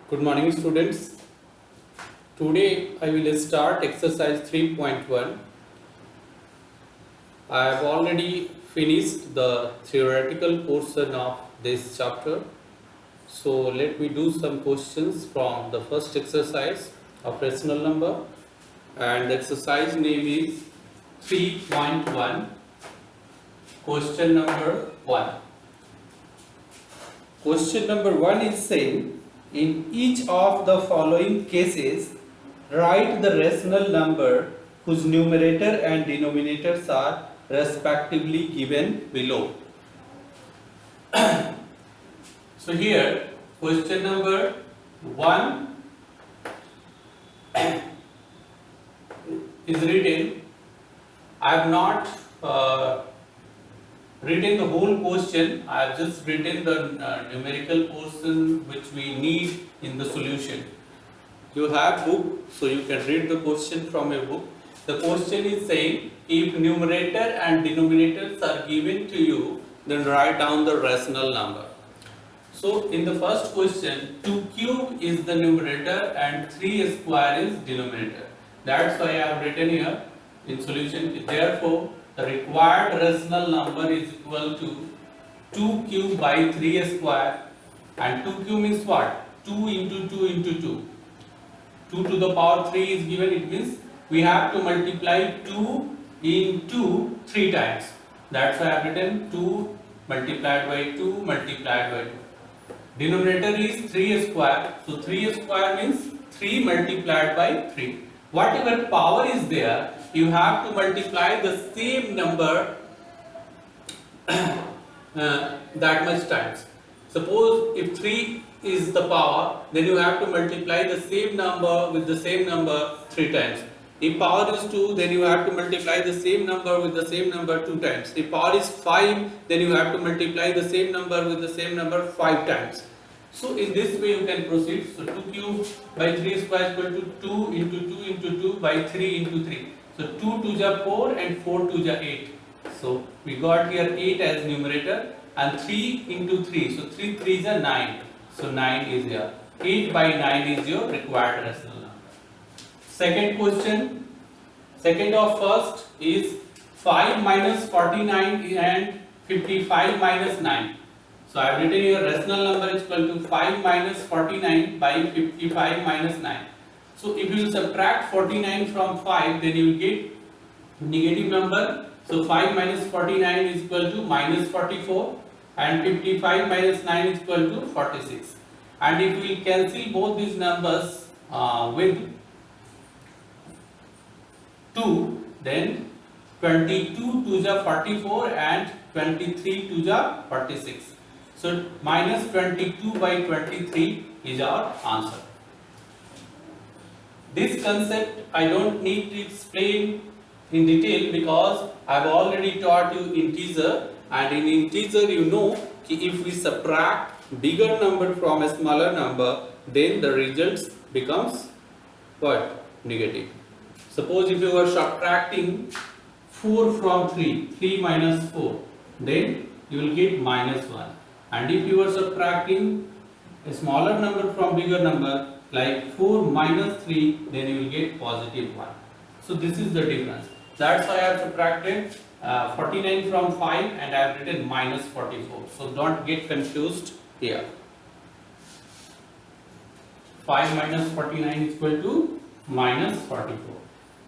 Good morning, students. Today I will start exercise 3.1. I have already finished the theoretical portion of this chapter. So let me do some questions from the first exercise of rational number, and the exercise name is 3.1. Question number 1. Question number 1 is saying, in each of the following cases, write the rational number whose numerator and denominators are respectively given below. So here, question number 1 is written. I have not written the whole question. I have just written the numerical portion which we need in the solution. You have book, so you can read the question from your book. The question is saying, if numerator and denominators are given to you, then write down the rational number. So in the first question, 2 cube is the numerator and 3 square is denominator. That's why I have written here in solution. Therefore, the required rational number is equal to 2 cube by 3 square, and 2 cube means what? 2 into 2 into 2. 2 to the power 3 is given, it means we have to multiply 2 into 3 times. That's why I have written 2 multiplied by 2 multiplied by 2. Denominator is 3 square, so 3 square means 3 multiplied by 3. Whatever power is there, you have to multiply the same number that much times. Suppose if 3 is the power, then you have to multiply the same number with the same number 3 times. If power is 2, then you have to multiply the same number with the same number 2 times. If power is 5, then you have to multiply the same number with the same number 5 times. So in this way you can proceed. So 2 cube by 3 square is equal to 2 into 2 into 2 by 3 into 3. So 2 to the 4 and 4 to the 8. So we got here 8 as numerator and 3 into 3. So 3 3 is a 9. So 9 is here. 8 by 9 is your required rational number. Second question, second of first is 5 minus 49 and 55 minus 9. So I have written here rational number is equal to 5 minus 49 by 55 minus 9. So if you subtract 49 from 5, then you will get negative number. So 5 minus 49 is equal to minus 44 and 55 minus 9 is equal to 46. And if we cancel both these numbers with 2, then 22 to the 44 and 23 to the 46. So minus 22 by 23 is our answer. This concept I don't need to explain in detail because I have already taught you integer, and in integer you know if we subtract bigger number from a smaller number, then the results becomes what? Negative. Suppose if you are subtracting 4 from 3, 3 minus 4, then you will get minus 1. And if you are subtracting a smaller number from bigger number like 4 minus 3, then you will get positive 1. So this is the difference. That's why I have subtracted 49 from 5 and I have written minus 44. So don't get confused here. 5 minus 49 is equal to minus 44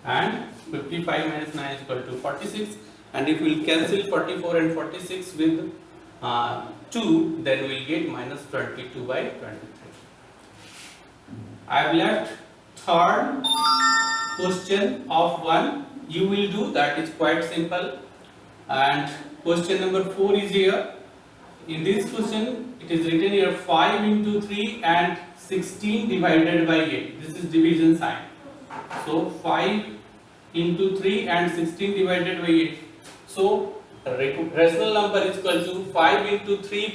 and 55 minus 9 is equal to 46, and if we will cancel 44 and 46 with 2, then we will get minus 22 by 23. I have left third question of 1. You will do that, is quite simple. And question number 4 is here. In this question, it is written here 5 into 3 and 16 divided by 8. This is division sign. So 5 into 3 and 16 divided by 8. So rational number is equal to 5 into 3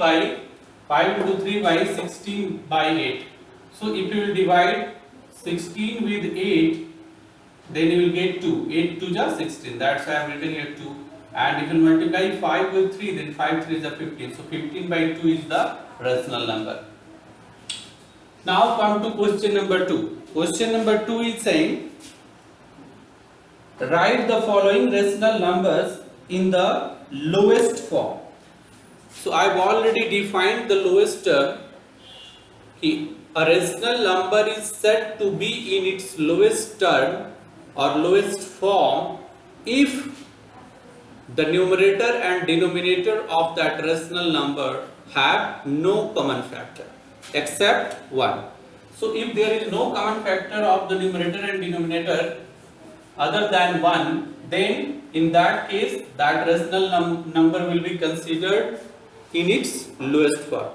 by 16 by 8. So if you will divide 16 with 8, then you will get 2. 8 to the 16. That's why I have written here 2. And if you multiply 5 with 3, then 5 3 is a 15. So 15 by 2 is the rational number. Now come to question number 2. Question number 2 is saying, write the following rational numbers in the lowest form. So I've already defined the lowest term. A rational number is said to be in its lowest term or lowest form if the numerator and denominator of that rational number have no common factor except 1. So if there is no common factor of the numerator and denominator other than 1, then in that case that rational number will be considered in its lowest form.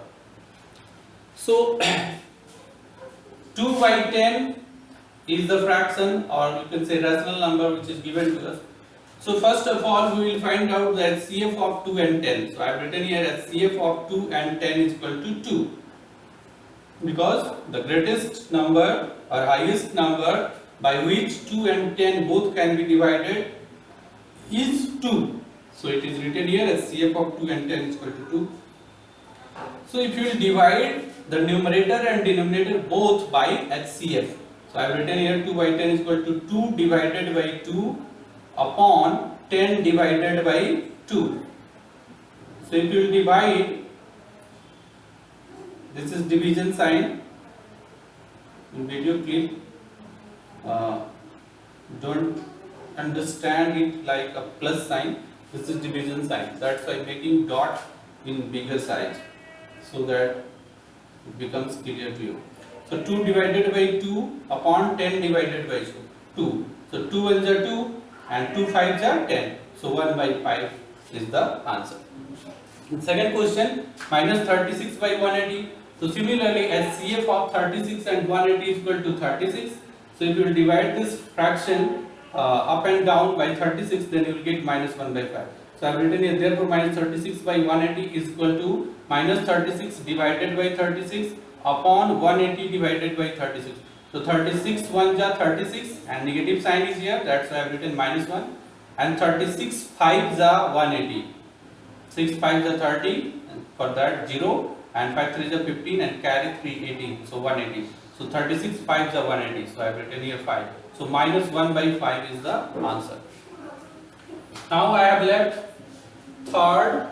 So 2 by 10 is the fraction, or you can say rational number, which is given to us. So first of all we will find out the HCF of 2 and 10. So I have written here HCF of 2 and 10 is equal to 2, because the greatest number or highest number by which 2 and 10 both can be divided is 2. So it is written here HCF of 2 and 10 is equal to 2. So if you will divide the numerator and denominator both by HCF. So I have written here 2 by 10 is equal to 2 divided by 2 upon 10 divided by 2. So if you will divide, this is division sign in video clip. Don't understand it like a plus sign. This is division sign. That's why making dot in bigger size, so that it becomes clear to you. So 2 divided by 2 upon 10 divided by 2. So 2 ones are 2 and 2 fives are 10. So 1 by 5 is the answer. Second question, minus 36 by 180. So similarly, HCF of 36 and 180 is equal to 36. So if you will divide this fraction up and down by 36, then you will get minus 1 by 5. So I have written here, therefore minus 36 by 180 is equal to minus 36 divided by 36 upon 180 divided by 36. So 36 ones are 36 and negative sign is here, that's why I have written minus 1, and 36 fives are 180. 6 fives are 30, for that 0, and 5 threes are 15 and carry 3 18, so 180. So 36 fives are 180, so I have written here 5. So minus 1 by 5 is the answer. Now I have left third,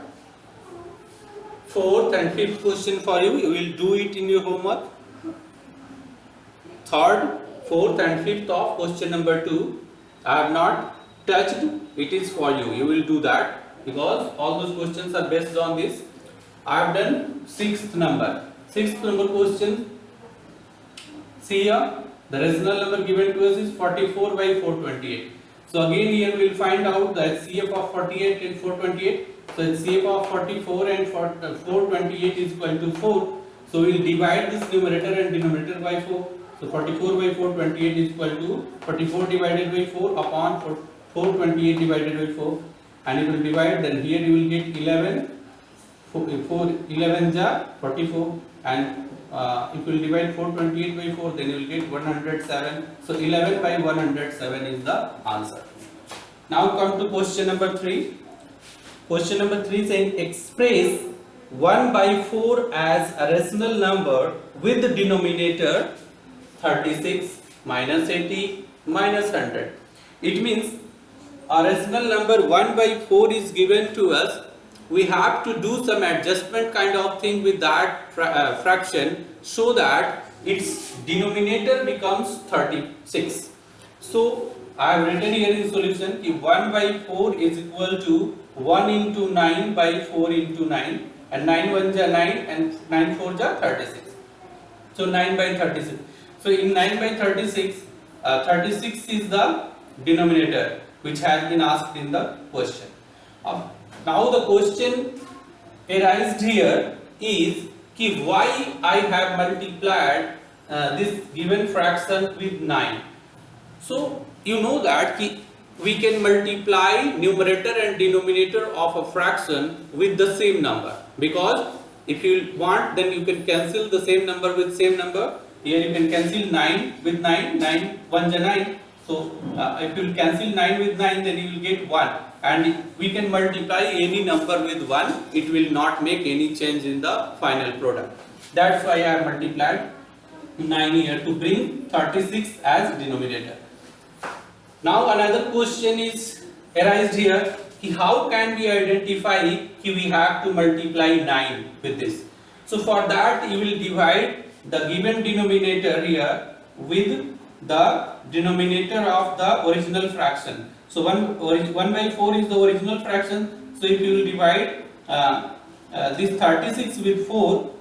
fourth and fifth question for you. You will do it in your homework. Third, fourth and fifth of question number 2 I have not touched. It is for you. You will do that because all those questions are based on this. I have done sixth number. Sixth number question. See here, the rational number given to us is 44 by 428. So again here we will find out the HCF of 48 and 428. So HCF of 44 and 428 is equal to 4. So we will divide this numerator and denominator by 4. So 44 by 428 is equal to 44 divided by 4 upon 428 divided by 4. And you will divide, then here you will get 11. 4 11 are 44, and if you will divide 428 by 4, then you will get 107. So 11 by 107 is the answer. Now come to question number 3. Question number 3 saying express 1 by 4 as a rational number with the denominator 36 minus 80 minus 100. It means a rational number 1 by 4 is given to us. We have to do some adjustment kind of thing with that fraction so that its denominator becomes 36. So I have written here in solution if 1 by 4 is equal to 1 into 9 by 4 into 9, and 9 ones are 9 and 9 fours are 36. So 9 by 36. So in 9 by 36, 36 is the denominator which has been asked in the question. Now the question arised here is why I have multiplied this given fraction with 9. So you know that we can multiply numerator and denominator of a fraction with the same number, because if you want then you can cancel the same number with same number. Here you can cancel 9 with 9, 9 1s are 9. So if you cancel 9 with 9, then you will get 1. And we can multiply any number with 1, it will not make any change in the final product. That's why I have multiplied. 9 here to bring 36 as denominator. Now another question is arised here. How can we identify we have to multiply 9 with this? So for that you will divide the given denominator here with the denominator of the original fraction. So 1 by 4 is the original fraction. So if you will divide this 36 with 4,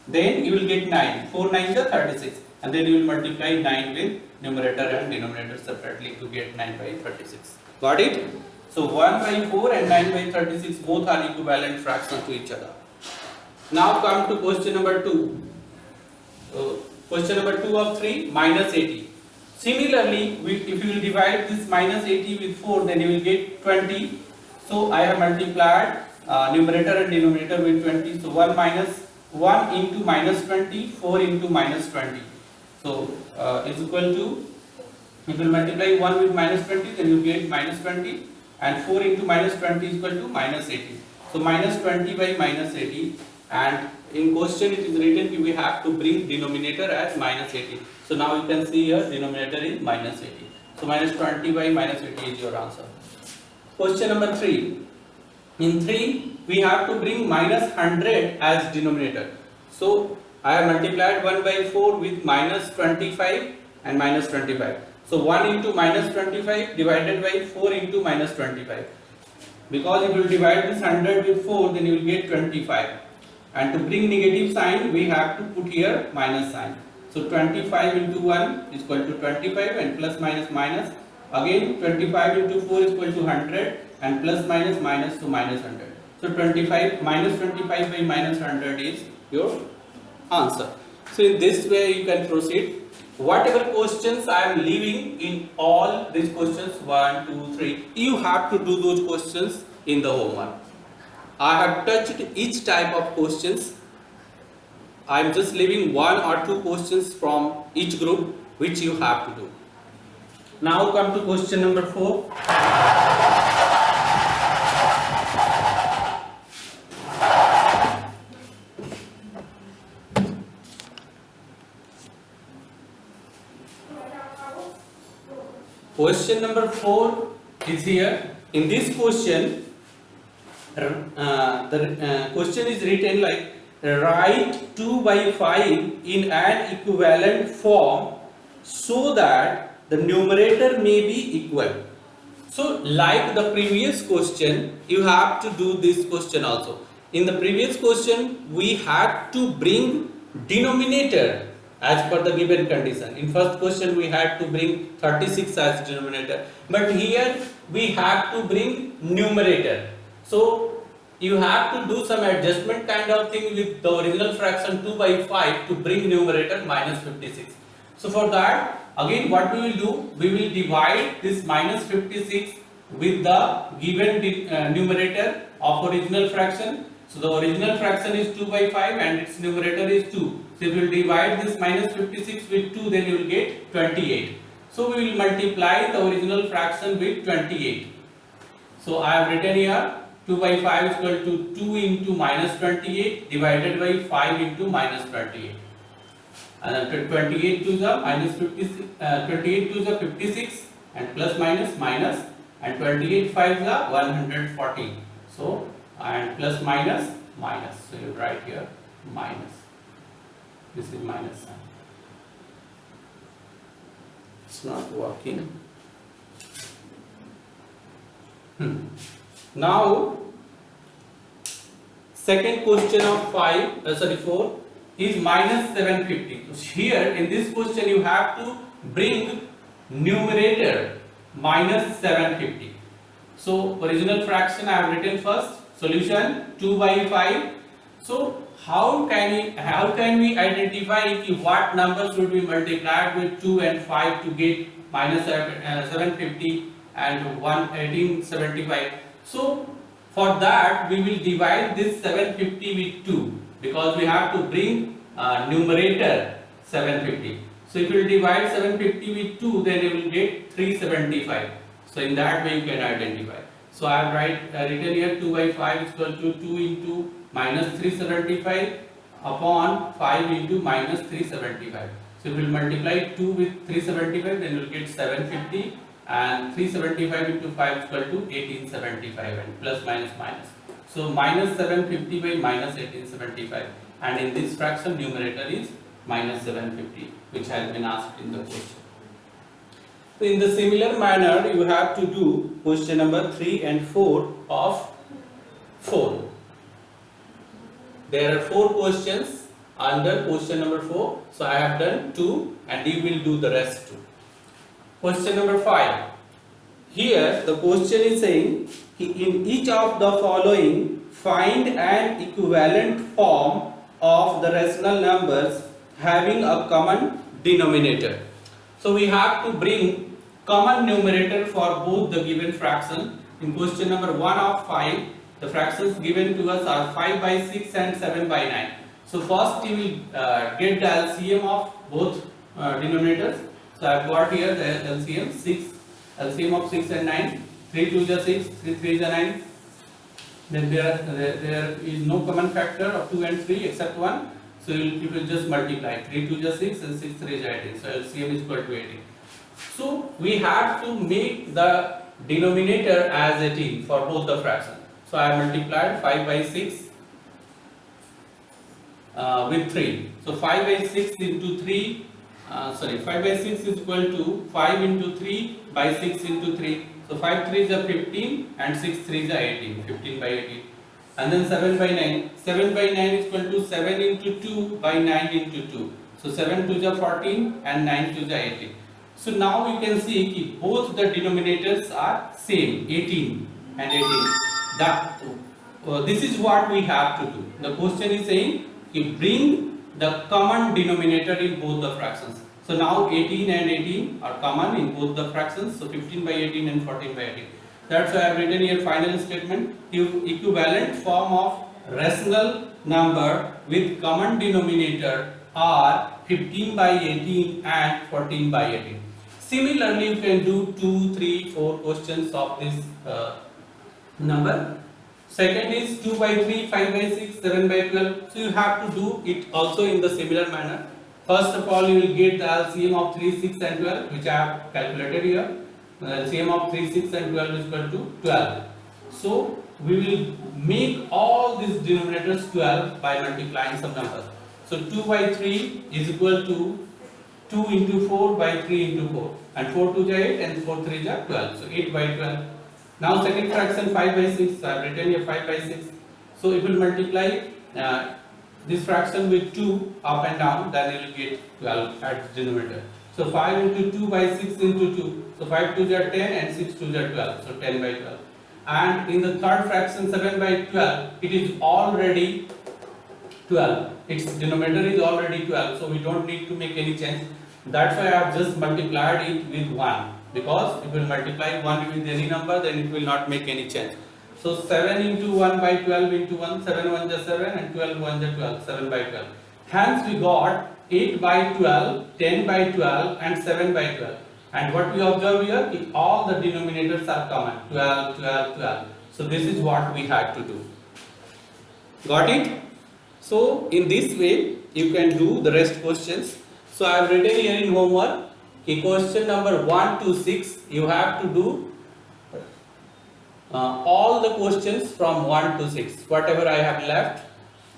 then you will get 9. 4 9 is 36, and then you will multiply 9 with numerator and denominator separately to get 9 by 36. Got it? So 1 by 4 and 9 by 36 both are equivalent fractions to each other. Now come to question number 2. Question number 2 of 3, minus 80. Similarly, if you will divide this minus 80 with 4, then you will get 20. So I have multiplied numerator and denominator with 20. So 1 into minus 20, 4 into minus 20. So is equal to, if you will multiply 1 with minus 20, then you get minus 20, and 4 into minus 20 is equal to minus 80. So minus 20 by minus 80, and in question it is written we have to bring denominator as minus 80. So now you can see here denominator is minus 80. So minus 20 by minus 80 is your answer. Question number 3. In 3 we have to bring minus 100 as denominator. So I have multiplied 1 by 4 with minus 25 and minus 25. So 1 into minus 25 divided by 4 into minus 25. Because if you divide this 100 with 4, then you will get 25. And to bring negative sign, we have to put here minus sign. So 25 into 1 is equal to 25, and plus minus minus. Again 25 into 4 is equal to 100, and plus minus minus to minus 100. So 25 minus 25 by minus 100 is your answer. So in this way you can proceed. Whatever questions I am leaving in all these questions 1, 2, 3, you have to do those questions in the homework. I have touched each type of questions. I am just leaving 1 or 2 questions from each group which you have to do. Now come to question number 4. Question number 4 is here. In this question, the question is written like, write 2 by 5 in an equivalent form so that the numerator may be equal. So like the previous question, you have to do this question also. In the previous question, we had to bring denominator as per the given condition. In first question we had to bring 36 as denominator, but here we have to bring numerator. So you have to do some adjustment kind of thing with the original fraction 2 by 5 to bring numerator minus 56. So for that, again what we will do, we will divide this minus 56 with the given numerator of original fraction. So the original fraction is 2 by 5 and its numerator is 2. So if you will divide this minus 56 with 2, then you will get 28. So we will multiply the original fraction with 28. So I have written here 2 by 5 is equal to 2 into minus 28 divided by 5 into minus 28. And 28 to the minus 56, 28 to the 56 and plus minus minus, and 28 5 the 140. So and plus minus minus. So you write here minus. This is minus sign. It's not working. Now, second question of 4 is minus 750. So here in this question you have to bring numerator minus 750. So original fraction I have written first. Solution 2 by 5. So how can we identify what number should be multiplied with 2 and 5 to get minus 750 and 1875? So for that we will divide this 750 with 2, because we have to bring numerator 750. So if you will divide 750 with 2, then you will get 375. So in that way you can identify. So I have written here 2 by 5 is equal to 2 into minus 375 upon 5 into minus 375. So we will multiply 2 with 375, then you will get 750, and 375 into 5 is equal to 1875, and plus minus minus. So minus 750 by minus 1875, and in this fraction numerator is minus 750, which has been asked in the question. So in the similar manner, you have to do question number 3 and 4 of 4. There are 4 questions under question number 4. So I have done 2 and you will do the rest too. Question number 5. Here the question is saying, in each of the following find an equivalent form of the rational numbers having a common denominator. So we have to bring common numerator for both the given fraction. In question number 1 of 5, the fractions given to us are 5 by 6 and 7 by 9. So first you will get the LCM of both denominators. So I have got here the LCM 6, LCM of 6 and 9. 3 2 is 6, 3 3 is 9. Then there is no common factor of 2 and 3 except 1. So you will just multiply. 3 2 is 6 and 6 3 is 18. So LCM is equal to 18. So we have to make the denominator as 18 for both the fractions. So I have multiplied 5 by 6 with 3. So 5 by 6 into 3, 5 by 6 is equal to 5 into 3 by 6 into 3. So 5 3 is a 15 and 6 3 is a 18, 15 by 18. And then 7 by 9. 7 by 9 is equal to 7 into 2 by 9 into 2. So 7 2 is a 14 and 9 2 is a 18. So now you can see that both the denominators are same, 18 and 18. This is what we have to do. The question is saying, bring the common denominator in both the fractions. So now 18 and 18 are common in both the fractions. So 15 by 18 and 14 by 18. That's why I have written here final statement. Equivalent form of rational number with common denominator are 15 by 18 and 14 by 18. Similarly, you can do 2, 3, 4 questions of this number. Second is 2 by 3, 5 by 6, 7 by 12. So you have to do it also in the similar manner. First of all, you will get the LCM of 3, 6 and 12, which I have calculated here. The LCM of 3, 6 and 12 is equal to 12. So we will make all these denominators 12 by multiplying some numbers. So 2 by 3 is equal to 2 into 4 by 3 into 4. And 4 2 is 8 and 4 3 is 12. So 8 by 12. Now second fraction 5 by 6, I have written here 5 by 6. So it will multiply this fraction with 2 up and down, then you will get 12 at the denominator. So 5 into 2 by 6 into 2. So 5 2 is 10 and 6 2 is 12. So 10 by 12. And in the third fraction 7 by 12, it is already 12. Its denominator is already 12. So we don't need to make any change. That's why I have just multiplied it with 1. Because if we multiply 1 with any number, then it will not make any change. So 7 into 1 by 12 into 1, 7 1 is 7 and 12 1 is 12, 7 by 12. Hence we got 8 by 12, 10 by 12 and 7 by 12. And what we observe here, all the denominators are common, 12, 12, 12. So this is what we had to do. Got it? So in this way, you can do the rest questions. So I have written here in homework, question number 1 to 6, you have to do all the questions from 1 to 6. Whatever I have left,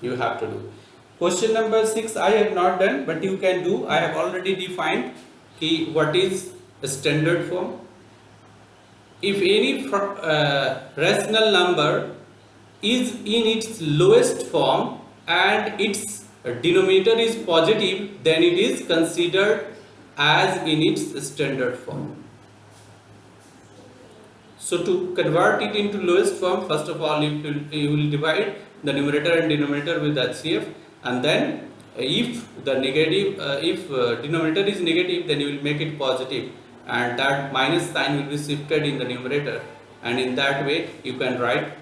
you have to do. Question number 6 I have not done, but you can do. I have already defined what is a standard form. If any rational number is in its lowest form and its denominator is positive, then it is considered as in its standard form. So to convert it into lowest form, first of all you will divide the numerator and denominator with HCF, and then if the negative, denominator is negative, then you will make it positive, and that minus sign will be shifted in the numerator, and in that way you can write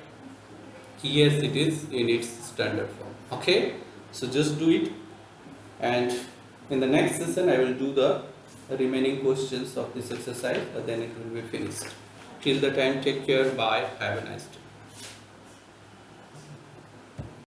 yes, it is in its standard form. Okay, so just do it, and in the next session I will do the remaining questions of this exercise, then it will be finished. Till the time, take care, bye, have a nice day.